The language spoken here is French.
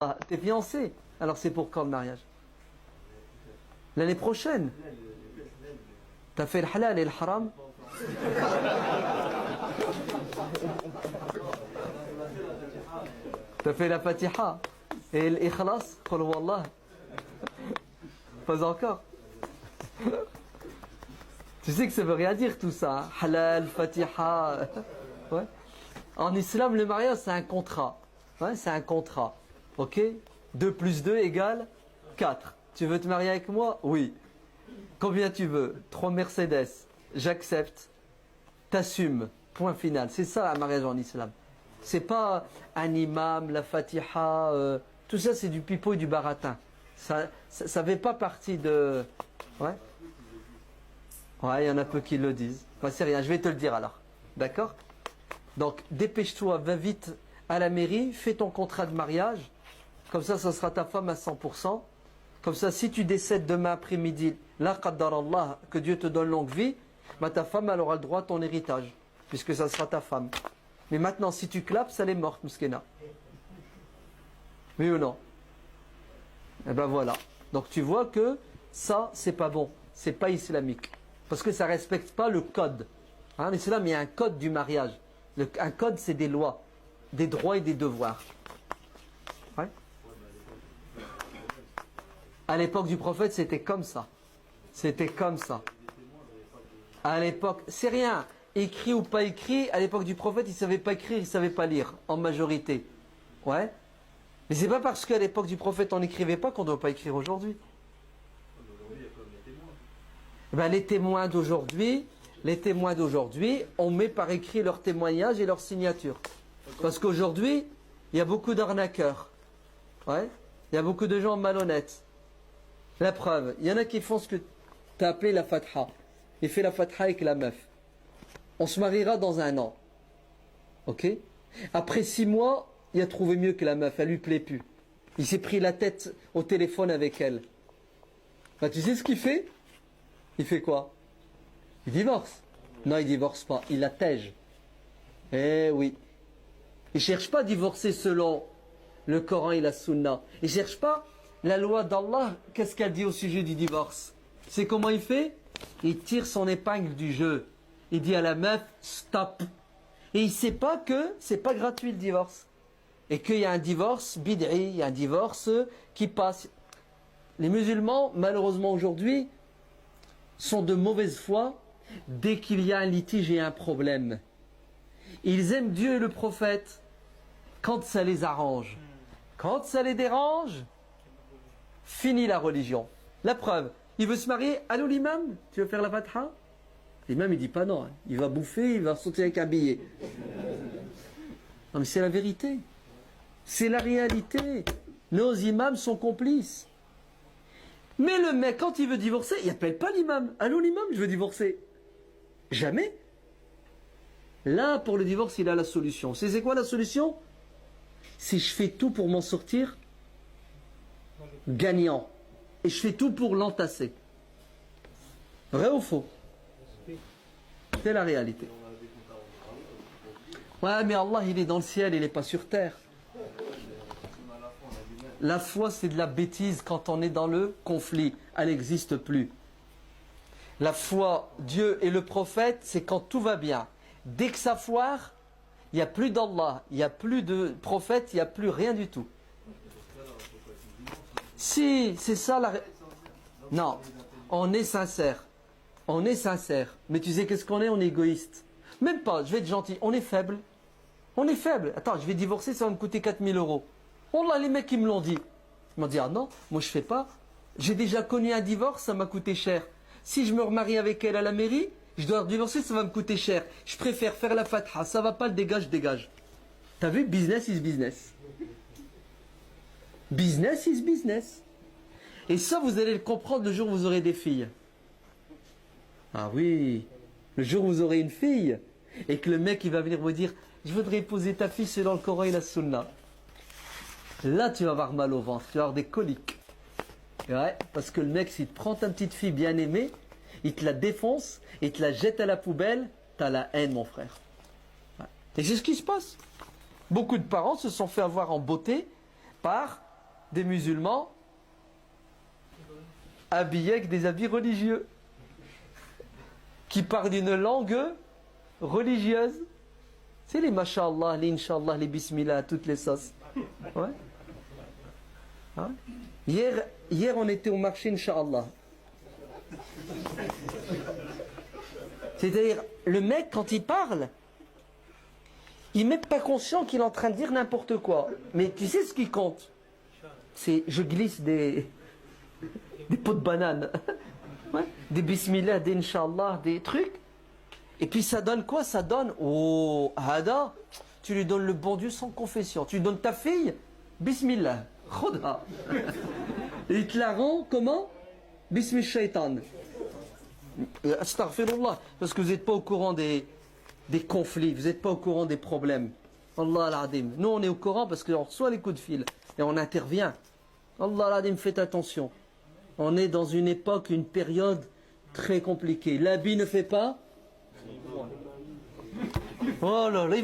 Ah, t'es fiancé. Alors c'est pour quand le mariage? L'année prochaine. T'as fait le halal et le haram? T'as fait la fatiha et l'ikhlas? Qul huwallah. Pas encore. Tu sais que ça veut rien dire tout ça, hein? Halal, fatiha. Ouais. En islam, le mariage c'est un contrat. Ouais, c'est un contrat. Ok? 2 plus 2 égale 4. Tu veux te marier avec moi? Oui. Combien tu veux? 3 Mercedes. J'accepte. T'assumes. Point final. C'est ça un mariage en islam. C'est pas un imam, la fatiha. Tout ça c'est du pipeau et du baratin. Ça fait pas partie de... Ouais. Ouais, il y en a peu qui le disent. Bah, c'est rien, je vais te le dire alors. D'accord? Donc, dépêche-toi, va vite à la mairie, fais ton contrat de mariage. Comme ça sera ta femme à 100%. Comme ça, si tu décèdes demain après-midi, la qaddar Allah, que Dieu te donne longue vie, bah, ta femme, elle aura le droit à ton héritage, puisque ça sera ta femme. Mais maintenant, si tu clapes, elle est morte, Mouskena. Oui ou non? Eh ben voilà. Donc tu vois que ça, c'est pas bon. C'est pas islamique. Parce que ça ne respecte pas le code. Hein, l'islam, il y a un code du mariage. Un code, c'est des lois, des droits et des devoirs. Ouais. À l'époque du prophète, c'était comme ça. C'était comme ça. À l'époque, c'est rien. Écrit ou pas écrit, à l'époque du prophète, il ne savait pas écrire, il ne savait pas lire, en majorité. Ouais. Mais c'est pas parce qu'à l'époque du prophète, on n'écrivait pas qu'on ne doit pas écrire aujourd'hui. Ben, les témoins d'aujourd'hui, on met par écrit leurs témoignages et leurs signatures. Parce qu'aujourd'hui, il y a beaucoup d'arnaqueurs. Ouais. Il y a beaucoup de gens malhonnêtes. La preuve, il y en a qui font ce que tu as appelé la fatha. Il fait la fatha avec la meuf. On se mariera dans 1 an. Ok? Après 6 mois, il a trouvé mieux que la meuf, elle lui plaît plus. Il s'est pris la tête au téléphone avec elle. Ben, tu sais ce qu'il fait? Il fait quoi? Il divorce. Non, il divorce pas, il la tège. Eh oui. Il ne cherche pas à divorcer selon le Coran et la Sunna. Il ne cherche pas la loi d'Allah. Qu'est-ce qu'elle dit au sujet du divorce? C'est comment il fait? Il tire son épingle du jeu. Il dit à la meuf, stop. Et il ne sait pas que c'est pas gratuit le divorce. Et qu'il y a un divorce bid'i, il y a un divorce qui passe. Les musulmans, malheureusement aujourd'hui, sont de mauvaise foi dès qu'il y a un litige et un problème. Ils aiment Dieu et le prophète quand ça les arrange. Quand ça les dérange, fini la religion. La preuve, il veut se marier, allô l'imam, tu veux faire la fatha? L'imam il dit pas non, il va bouffer, il va sauter avec un billet. Non mais c'est la vérité. C'est la réalité. Nos imams sont complices. Mais le mec, quand il veut divorcer, il n'appelle pas l'imam. Allô l'imam, je veux divorcer. Jamais. Là, pour le divorce, il a la solution. C'est quoi la solution? Si je fais tout pour m'en sortir, gagnant. Et je fais tout pour l'entasser. Vrai ou faux? C'est la réalité. Ouais, mais Allah, il est dans le ciel, il n'est pas sur terre. La foi, c'est de la bêtise quand on est dans le conflit. Elle n'existe plus. La foi, Dieu et le prophète, c'est quand tout va bien. Dès que ça foire, il n'y a plus d'Allah, il n'y a plus de prophète, il n'y a plus rien du tout. Si, c'est ça la... Non, on est sincère. On est sincère. Mais tu sais qu'est-ce qu'on est? On est égoïste. Même pas, je vais être gentil, on est faible. On est faible. Attends, je vais divorcer, ça va me coûter 4000 €. Wallah, les mecs, ils me l'ont dit. Ils m'ont dit, ah non, moi je fais pas. J'ai déjà connu un divorce, ça m'a coûté cher. Si je me remarie avec elle à la mairie, je dois divorcer, ça va me coûter cher. Je préfère faire la fatha, ça va pas, le dégage, je dégage. T'as vu, business is business. Business is business. Et ça, vous allez le comprendre le jour où vous aurez des filles. Ah oui, le jour où vous aurez une fille, et que le mec, il va venir vous dire, je voudrais épouser ta fille selon le Coran et la Sunna. Là, tu vas avoir mal au ventre, tu vas avoir des coliques. Ouais, parce que le mec, s'il te prend ta petite fille bien aimée, il te la défonce, il te la jette à la poubelle, t'as la haine, mon frère. Ouais. Et c'est ce qui se passe. Beaucoup de parents se sont fait avoir en beauté par des musulmans habillés avec des habits religieux, qui parlent une langue religieuse. C'est les masha'Allah, les inshallah, les bismillah, toutes les sauces. Ouais. Hein? Hier, on était au marché, inshallah. C'est-à-dire, le mec, quand il parle, il n'est même pas conscient qu'il est en train de dire n'importe quoi. Mais tu sais ce qui compte? C'est, je glisse des pots de banane, ouais, des bismillah, des inshallah, des trucs. Et puis ça donne quoi? Ça donne, oh, hada, tu lui donnes le bon Dieu sans confession. Tu lui donnes ta fille, bismillah, khoda. Et il te la rend comment? Bismillah shaitan. Astaghfirullah. Parce que vous n'êtes pas au courant des conflits, vous n'êtes pas au courant des problèmes. Allah al-Adim. Nous on est au courant parce qu'on reçoit les coups de fil et on intervient. Allah al-Adim, faites attention. On est dans une époque, une période très compliquée. L'habit ne fait pas. Oh là là.